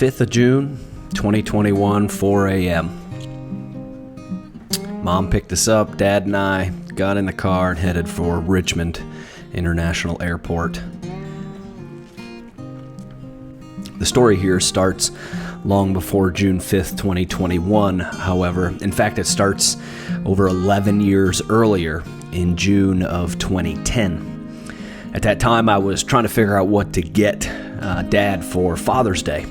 5th of June, 2021, 4 a.m. Mom picked us up, Dad and I got in the car and headed for Richmond International Airport. The story here starts long before June 5th, 2021, however. In fact, it starts over 11 years earlier in June of 2010. At that time, I was trying to figure out what to get Dad for Father's Day.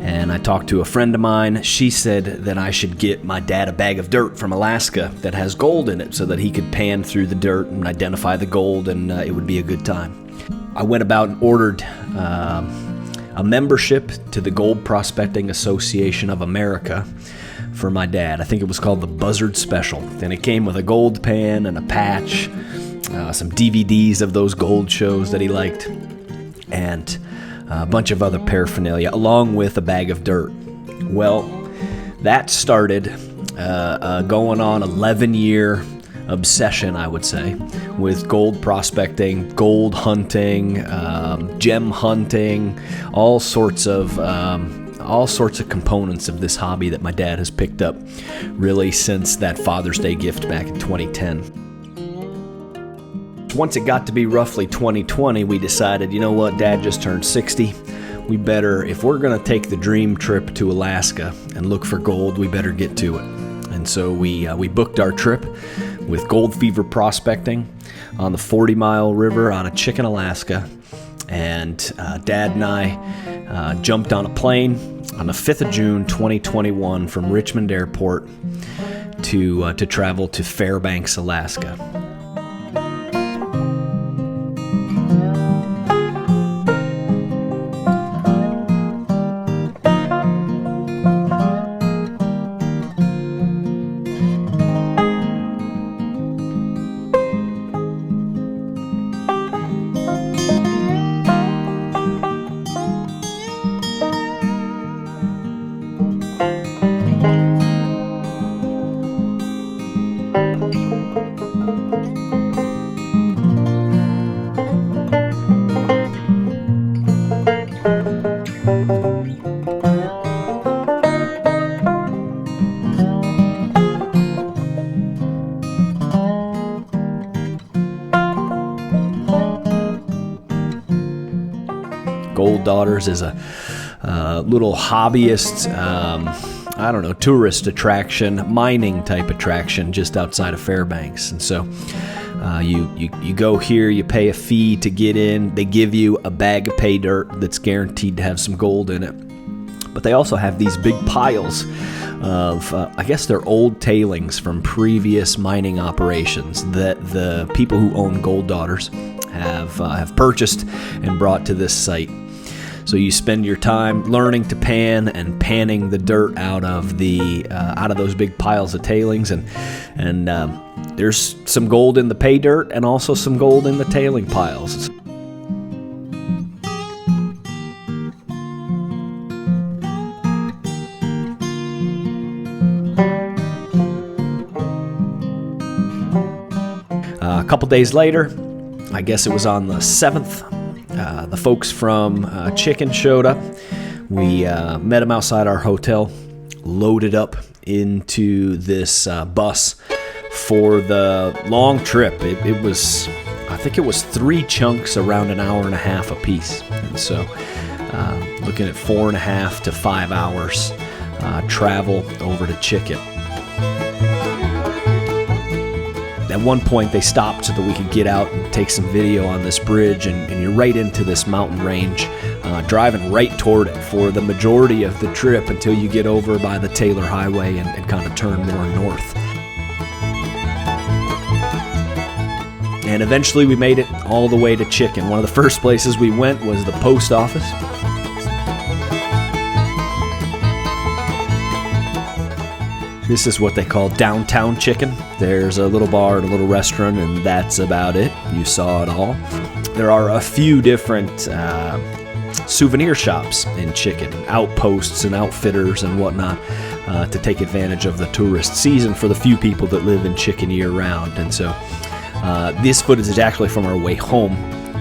And I talked to a friend of mine. She said that I should get my dad a bag of dirt from Alaska that has gold in it so that he could pan through the dirt and identify the gold, and it would be a good time. I went about and ordered a membership to the Gold Prospecting Association of America for my dad. I think it was called the Buzzard Special. And it came with a gold pan and a patch, some DVDs of those gold shows that he liked, and a bunch of other paraphernalia, along with a bag of dirt. Well, that started going on 11-year obsession, I would say, with gold prospecting, gold hunting, gem hunting, all sorts of components of this hobby that my dad has picked up really since that Father's Day gift back in 2010. Once it got to be roughly 2020, we decided, you know what, Dad just turned 60. We better, if we're going to take the dream trip to Alaska and look for gold, we better get to it. And so we booked our trip with Gold Fever Prospecting on the 40 Mile River out of Chicken, Alaska. And Dad and I jumped on a plane on the 5th of June, 2021 from Richmond Airport to travel to Fairbanks, Alaska. Gold Daughters is a little hobbyist, tourist attraction, mining type attraction just outside of Fairbanks. And so you go here, you pay a fee to get in. They give you a bag of pay dirt that's guaranteed to have some gold in it. But they also have these big piles of, they're old tailings from previous mining operations that the people who own Gold Daughters have purchased and brought to this site. So you spend your time learning to pan and panning the dirt out of those big piles of tailings, and there's some gold in the pay dirt and also some gold in the tailing piles. A couple days later, I guess it was on the 7th, the folks from Chicken showed up. We met them outside our hotel, loaded up into this bus for the long trip. It was 3 chunks around an hour and a half apiece. And so looking at 4.5 to 5 hours travel over to Chicken. At one point, they stopped so that we could get out and take some video on this bridge, and you're right into this mountain range, driving right toward it for the majority of the trip until you get over by the Taylor Highway and kind of turn more north. And eventually we made it all the way to Chicken. One of the first places we went was the post office. This is what they call downtown Chicken. There's a little bar and a little restaurant, and that's about it. You saw it all. There are a few different souvenir shops in Chicken, outposts and outfitters and whatnot, to take advantage of the tourist season for the few people that live in Chicken year-round. And so this footage is actually from our way home,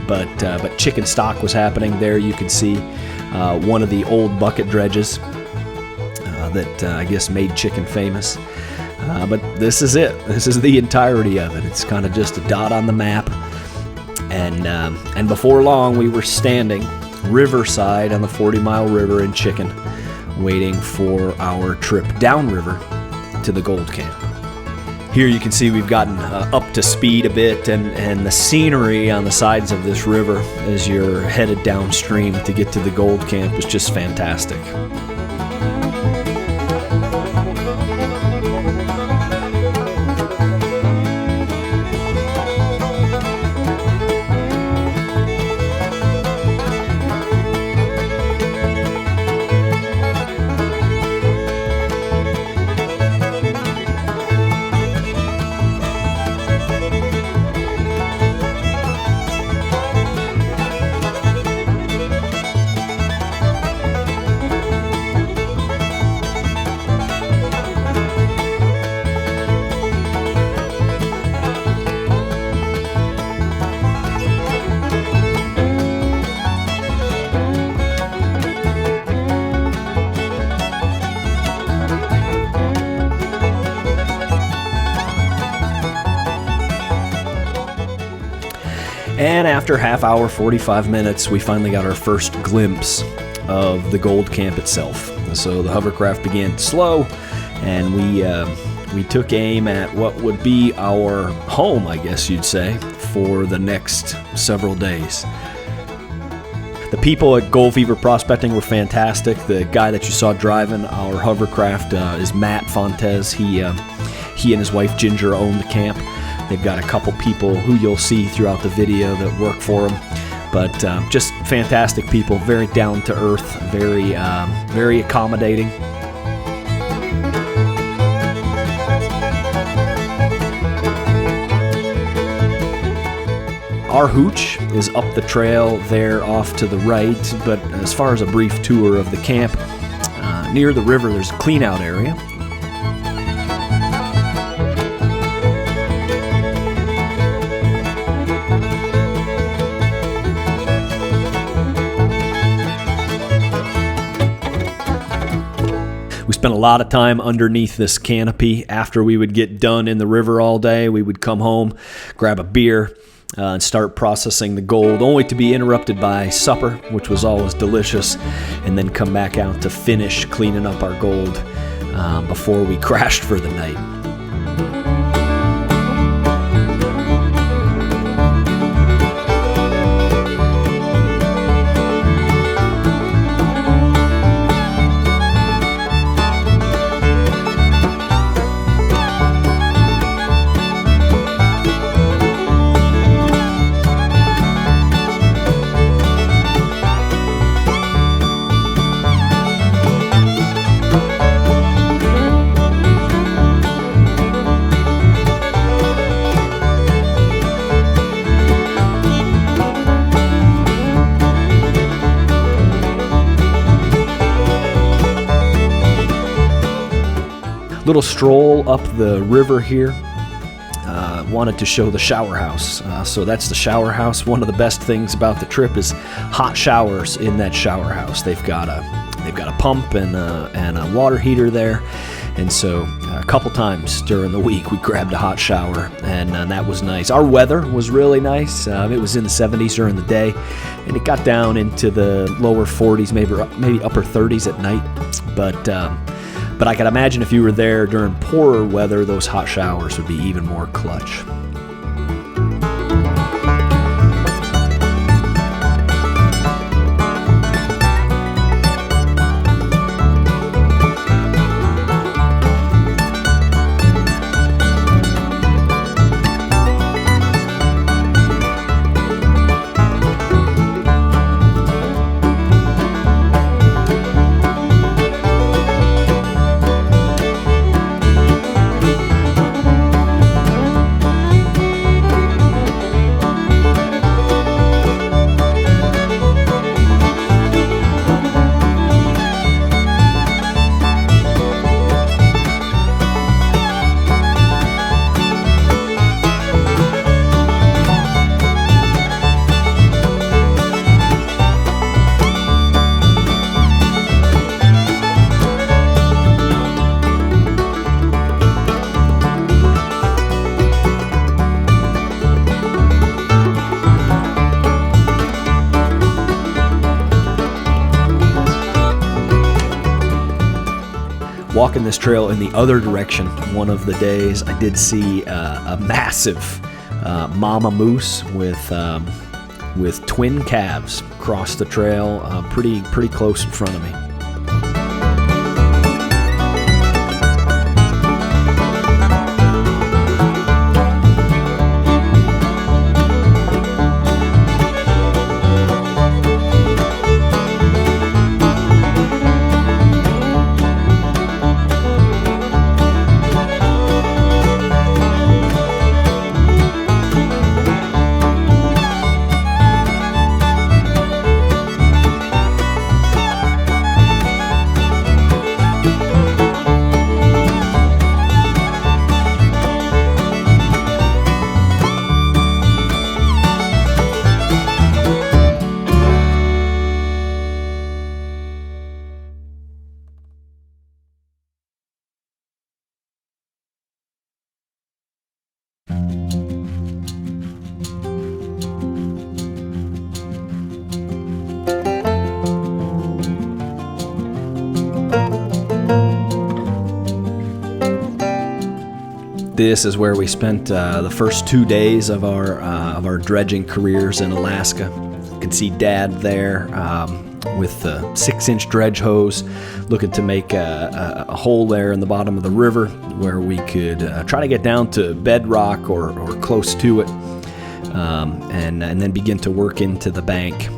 but chicken stock was happening there. You can see one of the old bucket dredges that I guess made Chicken famous. But this is it. This is the entirety of it. It's kind of just a dot on the map. And before long, we were standing riverside on the 40-mile river in Chicken, waiting for our trip downriver to the gold camp. Here you can see we've gotten up to speed a bit, and the scenery on the sides of this river as you're headed downstream to get to the gold camp is just fantastic. And after half hour, 45 minutes, we finally got our first glimpse of the gold camp itself. So the hovercraft began to slow, and we took aim at what would be our home, I guess you'd say, for the next several days. The people at Gold Fever Prospecting were fantastic. The guy that you saw driving our hovercraft is Matt Fontes. He and his wife Ginger own the camp. They've got a couple people who you'll see throughout the video that work for them, but just fantastic people, very down to earth, very accommodating. Our hooch is up the trail there off to the right, but as far as a brief tour of the camp, near the river there's a clean out area. We spent a lot of time underneath this canopy. After we would get done in the river all day, we would come home, grab a beer, and start processing the gold, only to be interrupted by supper, which was always delicious, and then come back out to finish cleaning up our gold before we crashed for the night. Little stroll up the river here. Wanted to show the shower house. So that's the shower house. One of the best things about the trip is hot showers in that shower house. They've got a pump and a water heater there, and so a couple times during the week we grabbed a hot shower, and that was nice. Our weather was really nice. It was in the 70s during the day, and it got down into the lower 40s, maybe upper 30s at night. But I can imagine if you were there during poorer weather, those hot showers would be even more clutch. walking this trail in the other direction, one of the days I did see a massive mama moose with twin calves cross the trail pretty close in front of me. This is where we spent the first 2 days of our dredging careers in Alaska. You can see Dad there with the 6-inch dredge hose, looking to make a hole there in the bottom of the river where we could try to get down to bedrock or close to it, and then begin to work into the bank.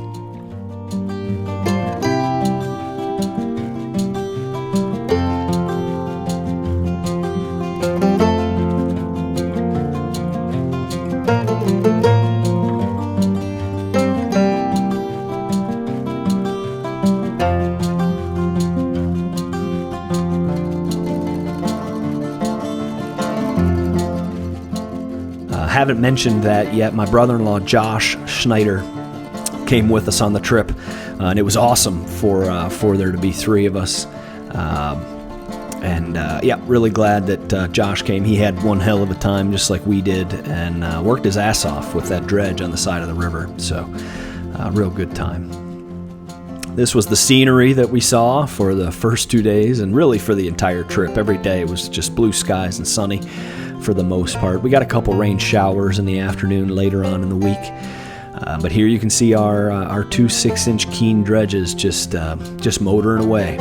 Haven't mentioned that yet. My brother-in-law Josh Schneider came with us on the trip, and it was awesome for there to be 3 of us. Really glad that Josh came. He had one hell of a time, just like we did, and worked his ass off with that dredge on the side of the river. So, real good time. This was the scenery that we saw for the first 2 days, and really for the entire trip. Every day was just blue skies and sunny for the most part. We got a couple rain showers in the afternoon later on in the week, but here you can see our 2 6-inch Keen dredges just motoring away.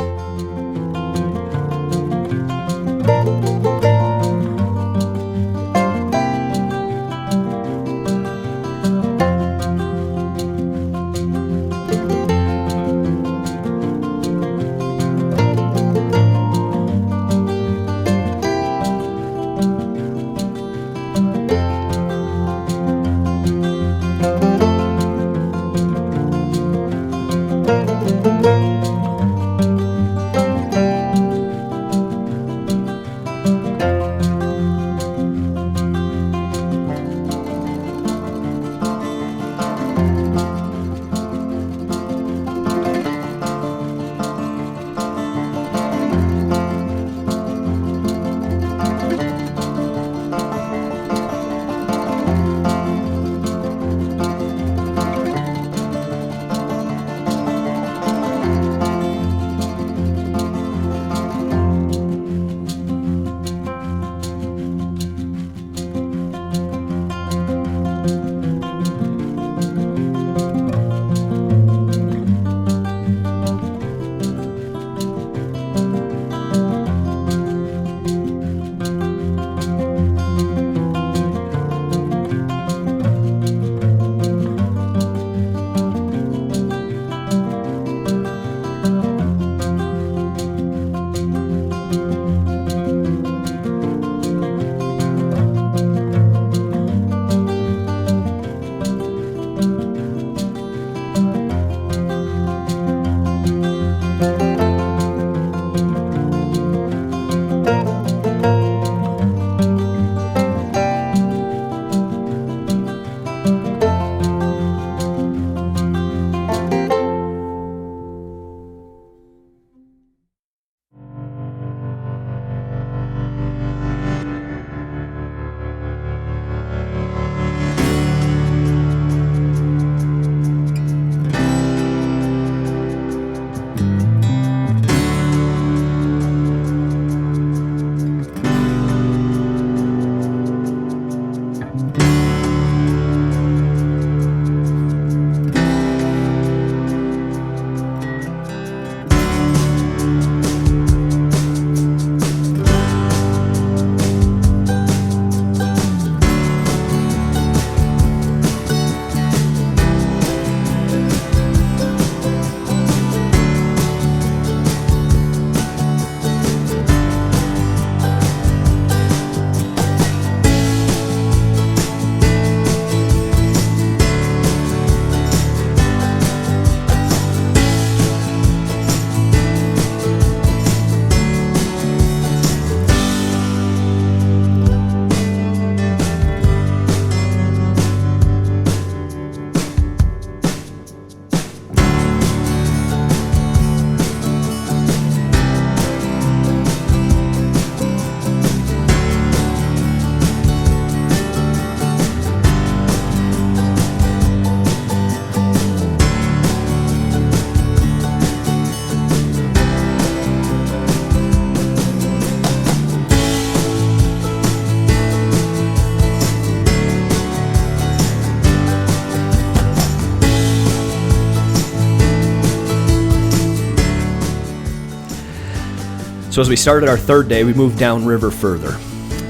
So as we started our third day, we moved downriver further.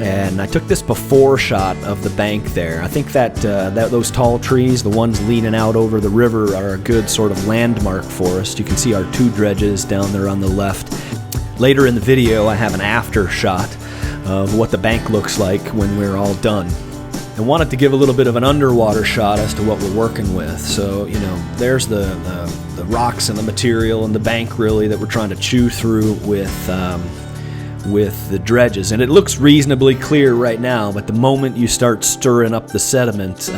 And I took this before shot of the bank there. I think that those tall trees, the ones leaning out over the river, are a good sort of landmark for us. You can see our 2 dredges down there on the left. Later in the video, I have an after shot of what the bank looks like when we're all done. I wanted to give a little bit of an underwater shot as to what we're working with. So, there's the rocks and the material and the bank really that we're trying to chew through with the dredges. And it looks reasonably clear right now, but the moment you start stirring up the sediment,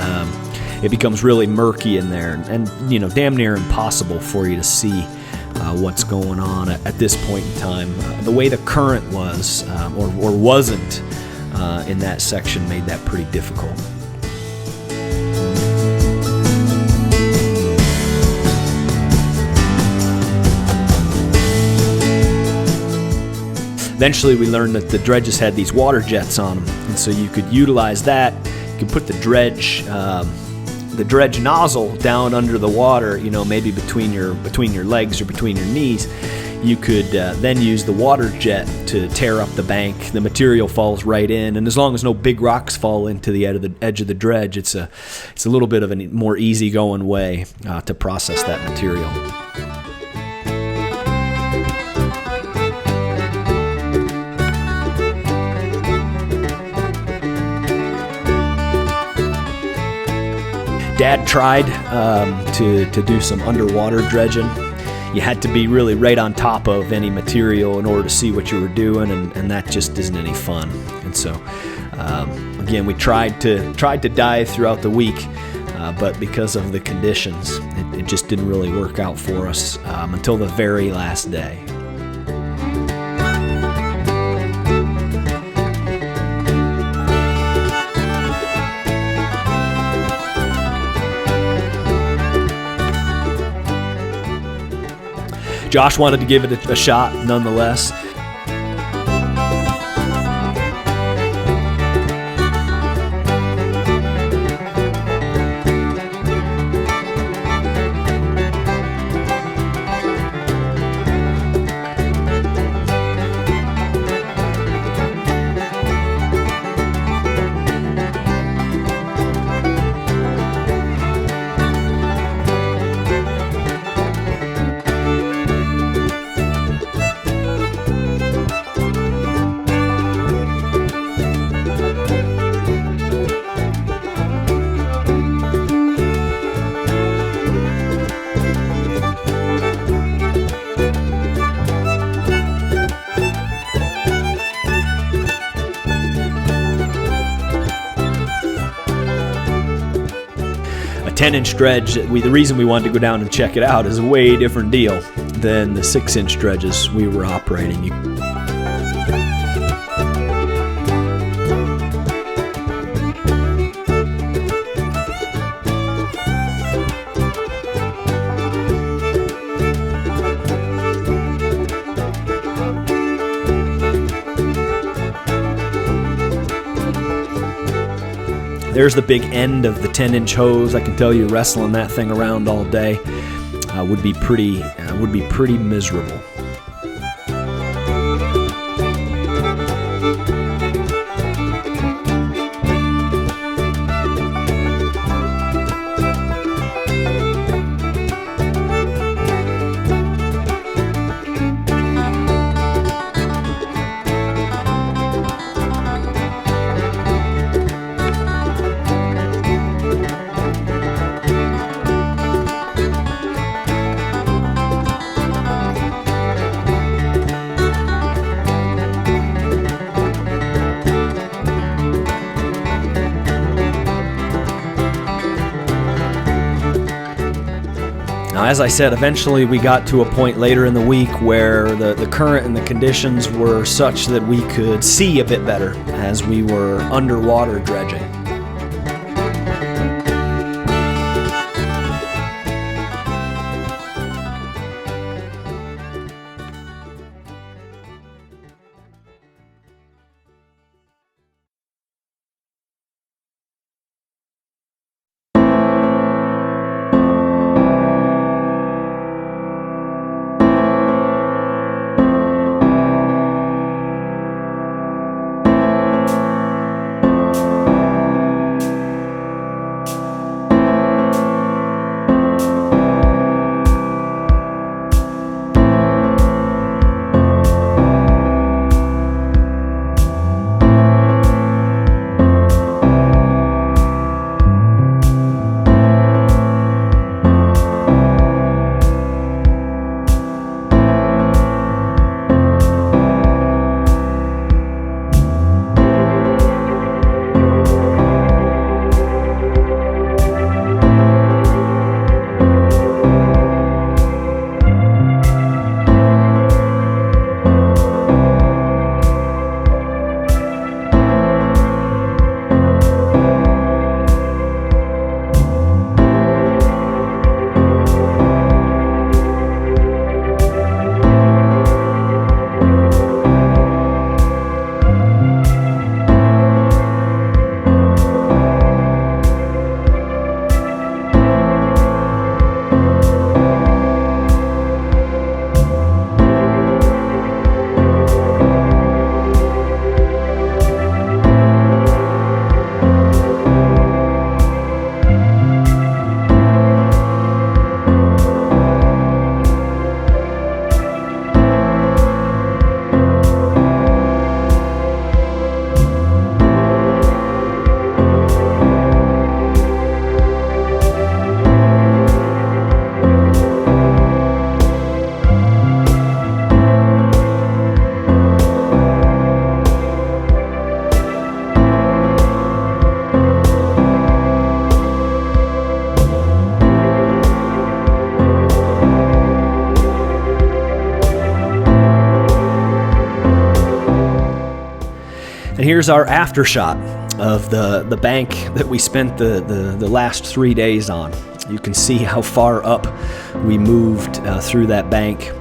it becomes really murky in there and damn near impossible for you to see what's going on at this point in time. The way the current was or wasn't in that section made that pretty difficult. Eventually we learned that the dredges had these water jets on them, and so you could utilize that. You could put the dredge nozzle down under the water, maybe between your legs or between your knees. You could then use the water jet to tear up the bank. The material falls right in, and as long as no big rocks fall into the edge of the dredge, it's a little bit of a more easygoing way to process that material. Dad tried to do some underwater dredging. You had to be really right on top of any material in order to see what you were doing, and that just isn't any fun. And so, again, we tried to dive throughout the week, but because of the conditions, it just didn't really work out for us until the very last day. Josh wanted to give it a shot nonetheless. A 10-inch dredge, the reason we wanted to go down and check it out is a way different deal than the 6-inch dredges we were operating. There's the big end of the 10-inch hose. I can tell you, wrestling that thing around all day would be pretty miserable. Now, as I said, eventually we got to a point later in the week where the current and the conditions were such that we could see a bit better as we were underwater dredging. And here's our after shot of the bank that we spent the last 3 days on. You can see how far up we moved through that bank.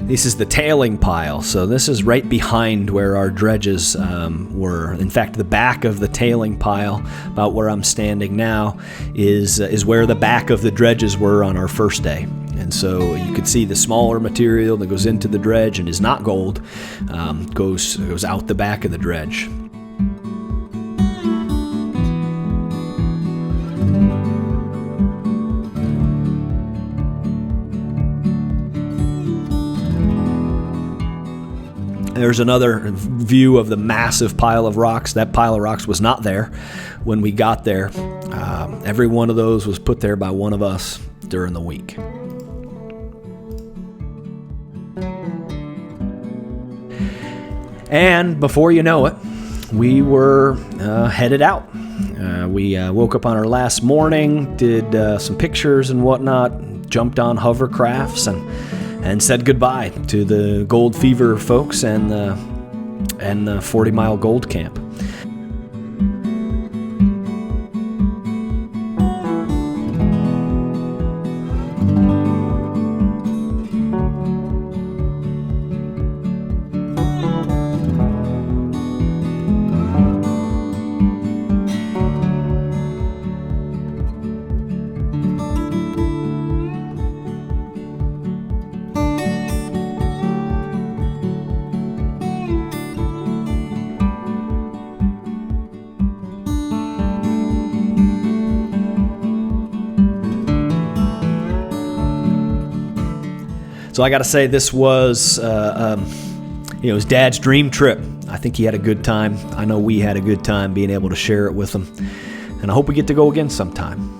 This is the tailing pile, so this is right behind where our dredges were. In fact, the back of the tailing pile, about where I'm standing now, is where the back of the dredges were on our first day. And so you could see the smaller material that goes into the dredge and is not gold goes out the back of the dredge. There's another view of the massive pile of rocks. That pile of rocks was not there when we got there. Every one of those was put there by one of us during the week. And before you know it, we were headed out. We woke up on our last morning, did some pictures and whatnot, jumped on hovercrafts and said goodbye to the Gold Fever folks and the 40 Mile Gold Camp. So I got to say, this was, his dad's dream trip. I think he had a good time. I know we had a good time being able to share it with him. And I hope we get to go again sometime.